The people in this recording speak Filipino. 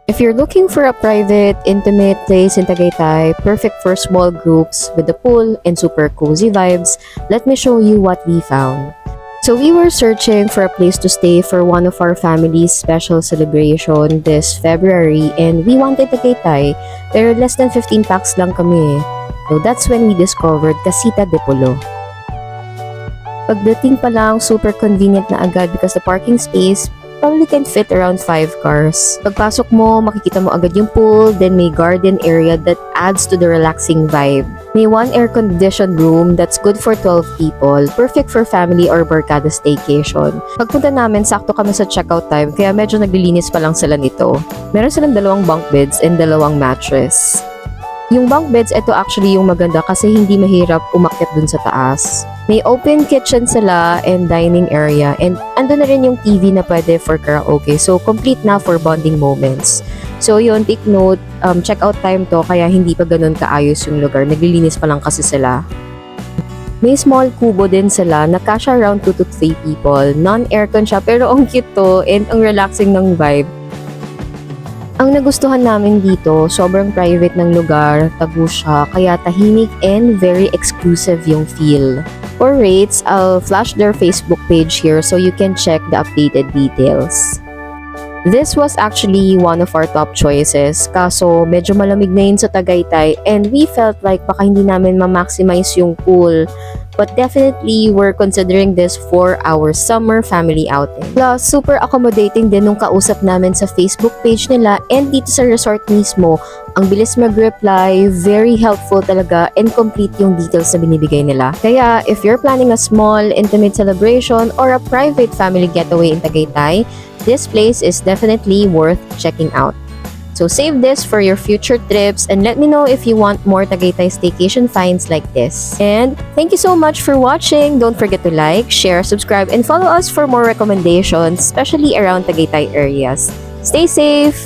If you're looking for a private, intimate place in Tagaytay, perfect for small groups with the pool and super cozy vibes, let me show you what we found. So we were searching for a place to stay for one of our family's special celebration this February and we wanted Tagaytay, pero less than 15 packs lang kami. So that's when we discovered Casita de Polo. Pagdating pa lang, super convenient na agad because the parking space probably can fit around 5 cars. Pagpasok mo, makikita mo agad yung pool, then may garden area that adds to the relaxing vibe. May one air-conditioned room that's good for 12 people, perfect for family or barkada staycation. Pagpunta namin, sakto kami sa checkout time, kaya medyo naglilinis pa lang sila nito. Meron silang 2 bunk beds and 2 mattress. Yung bunk beds, ito actually yung maganda kasi hindi mahirap umakyat dun sa taas. May open kitchen sila and dining area and ando na rin yung TV na pwede for karaoke. So, complete na for bonding moments. So, yun, take note, check-out time to kaya hindi pa ganun kaayos yung lugar. Naglilinis pa lang kasi sila. May small kubo din sila na kasha around 2 to 3 people. Non-aircon siya pero ang cute to and ang relaxing ng vibe. Ang nagustuhan namin dito, sobrang private ng lugar, tago siya, kaya tahimik and very exclusive yung feel. For rates, I'll flash their Facebook page here so you can check the updated details. This was actually one of our top choices, kaso medyo malamig na yun sa Tagaytay and we felt like baka hindi namin ma-maximize yung pool. But definitely, we're considering this for our summer family outing. Plus, super accommodating din nung kausap namin sa Facebook page nila and dito sa resort mismo. Ang bilis mag-reply, very helpful talaga, and complete yung details na binibigay nila. Kaya, if you're planning a small, intimate celebration or a private family getaway in Tagaytay, this place is definitely worth checking out. So save this for your future trips and let me know if you want more Tagaytay staycation finds like this. And thank you so much for watching. Don't forget to like, share, subscribe, and follow us for more recommendations, especially around Tagaytay areas. Stay safe!